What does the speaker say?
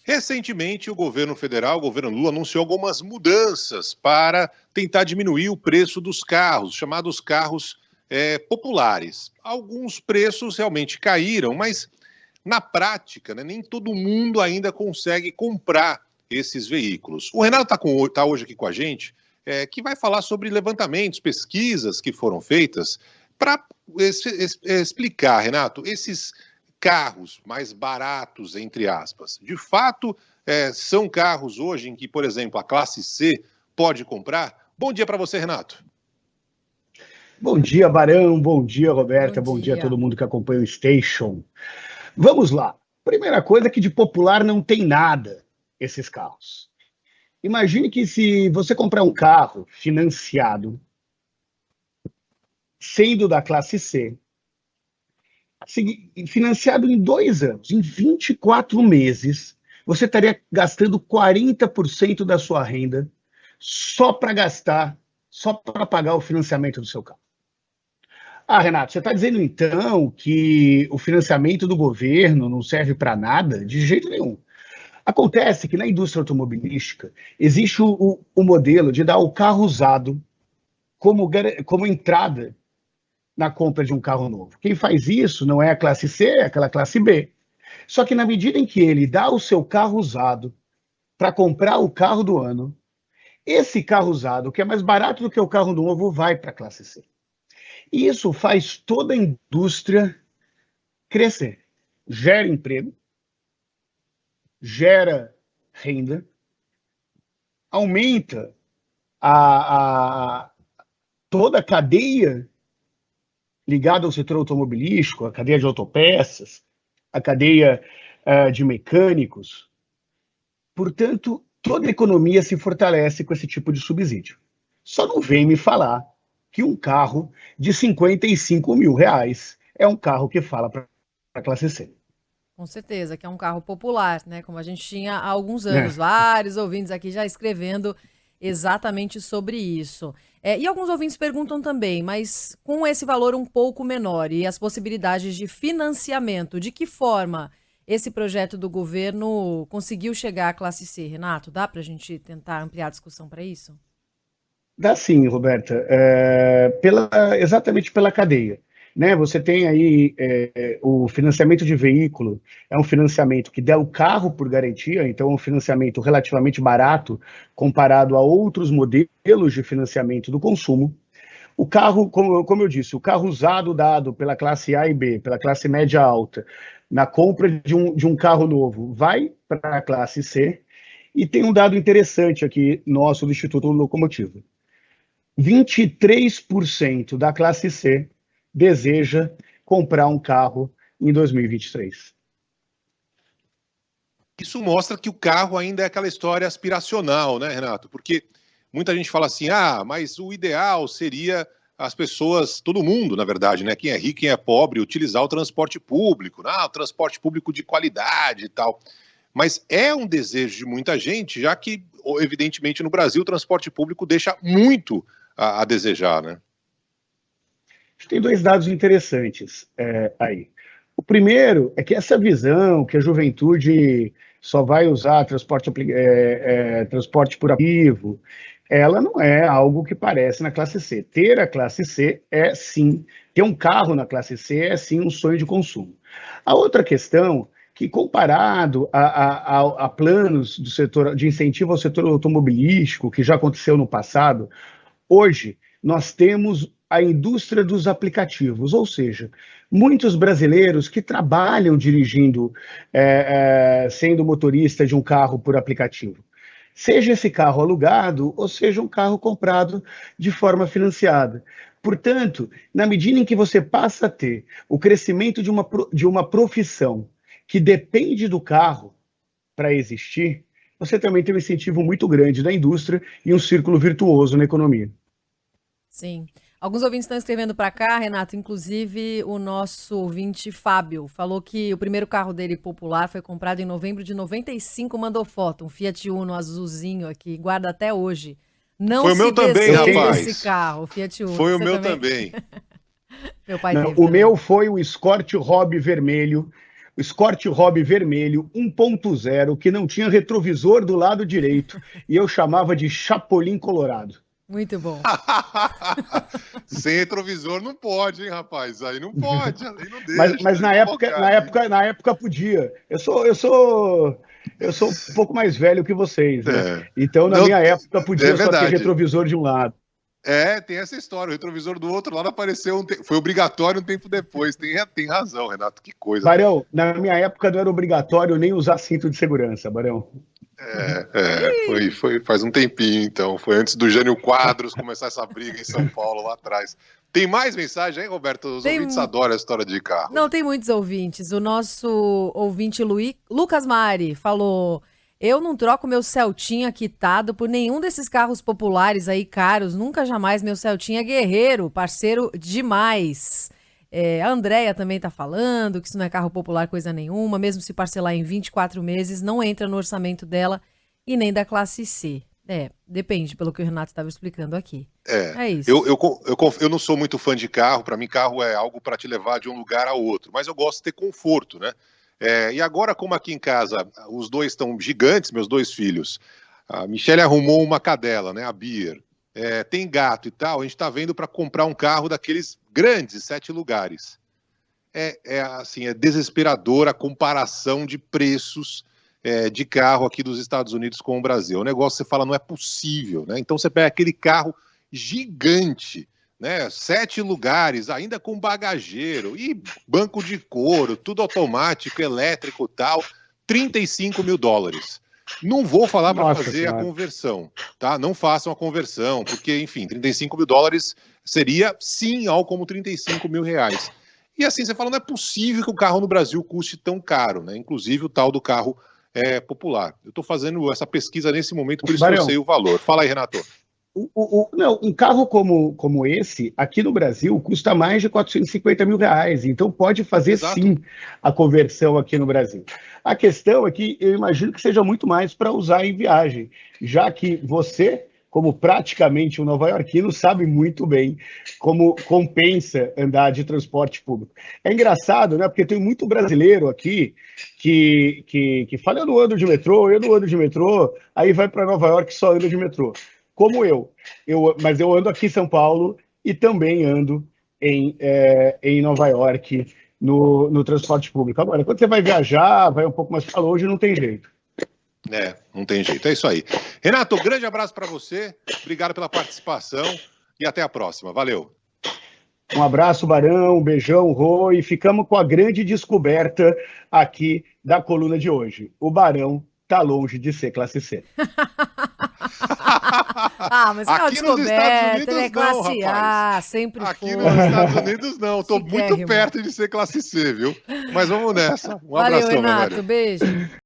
Recentemente, o governo federal, o governo Lula, anunciou algumas mudanças para tentar diminuir o preço dos carros, chamados carros populares. Alguns preços realmente caíram, mas na prática, né, nem todo mundo ainda consegue comprar esses veículos. O Renato está hoje aqui com a gente, que vai falar sobre levantamentos, pesquisas que foram feitas para explicar, Renato, esses carros mais baratos, entre aspas. De fato, são carros hoje em que, por exemplo, a classe C pode comprar? Bom dia para você, Renato. Bom dia, Barão. Bom dia, Roberta. Bom dia a todo mundo que acompanha o Station. Vamos lá. Primeira coisa é que de popular não tem nada esses carros. Imagine que se você comprar um carro financiado, sendo da classe C, financiado em 2 anos, em 24 meses, você estaria gastando 40% da sua renda só para pagar o financiamento do seu carro. Ah, Renato, você está dizendo então que o financiamento do governo não serve para nada? De jeito nenhum. Acontece que na indústria automobilística existe o modelo de dar o carro usado como entrada na compra de um carro novo. Quem faz isso não é a classe C, é aquela classe B. Só que na medida em que ele dá o seu carro usado para comprar o carro do ano, esse carro usado, que é mais barato do que o carro novo, vai para a classe C. E isso faz toda a indústria crescer. Gera emprego, gera renda, aumenta toda a cadeia ligada ao setor automobilístico, a cadeia de autopeças, a cadeia de mecânicos. Portanto, toda a economia se fortalece com esse tipo de subsídio. Só não vem me falar que um carro de R$55 mil é um carro que fala para a classe C. Com certeza, que é um carro popular, né? Como a gente tinha há alguns anos, vários ouvintes aqui já escrevendo exatamente sobre isso. E alguns ouvintes perguntam também, mas com esse valor um pouco menor e as possibilidades de financiamento, de que forma esse projeto do governo conseguiu chegar à classe C? Renato, dá para a gente tentar ampliar a discussão para isso? Dá sim, Roberta, exatamente pela cadeia. Né? Você tem aí o financiamento de veículo, é um financiamento que dá o carro por garantia, então é um financiamento relativamente barato comparado a outros modelos de financiamento do consumo. O carro, como eu disse, o carro usado dado pela classe A e B, pela classe média alta, na compra de um carro novo, vai para a classe C. E tem um dado interessante aqui nosso do Instituto Locomotiva. 23% da classe C deseja comprar um carro em 2023. Isso mostra que o carro ainda é aquela história aspiracional, né, Renato? Porque muita gente fala assim, mas o ideal seria as pessoas, todo mundo, na verdade, né, quem é rico, quem é pobre, utilizar o transporte público, o transporte público de qualidade e tal. Mas é um desejo de muita gente, já que, evidentemente, no Brasil o transporte público deixa muito a desejar, né? Tem 2 dados interessantes aí. O primeiro é que essa visão que a juventude só vai usar transporte por aplicativo, ela não é algo que parece na classe C. Ter a classe C é sim, ter um carro na classe C é sim um sonho de consumo. A outra questão que comparado a planos do setor de incentivo ao setor automobilístico, que já aconteceu no passado, hoje nós temos a indústria dos aplicativos, ou seja, muitos brasileiros que trabalham dirigindo, sendo motorista de um carro por aplicativo. Seja esse carro alugado ou seja um carro comprado de forma financiada. Portanto, na medida em que você passa a ter o crescimento de uma profissão que depende do carro para existir, você também tem um incentivo muito grande da indústria e um círculo virtuoso na economia. Sim. Alguns ouvintes estão escrevendo para cá, Renato, inclusive o nosso ouvinte Fábio falou que o primeiro carro dele popular foi comprado em novembro de 95, mandou foto, um Fiat Uno azulzinho aqui, guarda até hoje. Não foi o meu também, rapaz. Esse carro, Fiat Uno. Foi o meu também. Meu pai Não, teve o também. meu foi o Escort Hobby vermelho, Escort Hobby vermelho 1.0 que não tinha retrovisor do lado direito e eu chamava de Chapolin Colorado. Muito bom. Sem retrovisor não pode, hein, rapaz? Aí não pode, aí não deixa. Mas na época podia. Eu sou um pouco mais velho que vocês, né? Então, na minha época, podia só ter retrovisor de um lado. Tem essa história. O retrovisor do outro lado apareceu, foi obrigatório um tempo depois. Tem razão, Renato, que coisa. Barão, na minha época não era obrigatório nem usar cinto de segurança, Barão. Foi faz um tempinho, então. Foi antes do Jânio Quadros começar essa briga em São Paulo, lá atrás. Tem mais mensagem, hein, Roberto? Os ouvintes adoram a história de carro. Não, tem muitos ouvintes. O nosso ouvinte Lucas Mari falou: eu não troco meu Celtinha quitado por nenhum desses carros populares aí caros. Nunca jamais meu Celtinha guerreiro, parceiro demais. A Andréia também tá falando que isso não é carro popular coisa nenhuma, mesmo se parcelar em 24 meses, não entra no orçamento dela e nem da classe C. Depende, pelo que o Renato estava explicando aqui. É isso. Eu não sou muito fã de carro, para mim carro é algo para te levar de um lugar a outro, mas eu gosto de ter conforto, né? E agora, como aqui em casa os dois estão gigantes, meus dois filhos, a Michelle arrumou uma cadela, né, a Beer, tem gato e tal, a gente está vendo para comprar um carro daqueles grandes, 7 lugares. Assim, é desesperadora a comparação de preços de carro aqui dos Estados Unidos com o Brasil. O negócio, você fala, não é possível, né? Então você pega aquele carro gigante, né? 7 lugares, ainda com bagageiro e banco de couro, tudo automático, elétrico e tal, $35 mil. Não vou falar para fazer a conversão, tá? Não façam a conversão, porque, enfim, $35 mil seria, sim, algo como R$35 mil. E assim, você fala, não é possível que o carro no Brasil custe tão caro, né? Inclusive o tal do carro popular. Eu estou fazendo essa pesquisa nesse momento, por isso que eu sei o valor. Fala aí, Renato. Não, um carro como esse, aqui no Brasil, custa mais de R$450 mil. Então pode fazer, sim, a conversão aqui no Brasil. A questão é que eu imagino que seja muito mais para usar em viagem, já que você, como praticamente um nova-iorquino, sabe muito bem como compensa andar de transporte público. É engraçado, né? Porque tem muito brasileiro aqui que fala, eu não ando de metrô, aí vai para Nova York e só anda de metrô. Como mas eu ando aqui em São Paulo e também ando em Nova York no transporte público. Agora, quando você vai viajar, vai um pouco mais para longe, não tem jeito. Não tem jeito, é isso aí. Renato, grande abraço para você, obrigado pela participação e até a próxima, valeu. Um abraço, Barão, um beijão, Rô, e ficamos com a grande descoberta aqui da coluna de hoje. O Barão tá longe de ser classe C. Mas é uma descoberta, ele é classe A, sempre foi. Aqui nos Estados Unidos não, tô muito perto de ser classe C, viu? Mas vamos nessa. Um abração, Valeu, Renato, meu velho. beijo.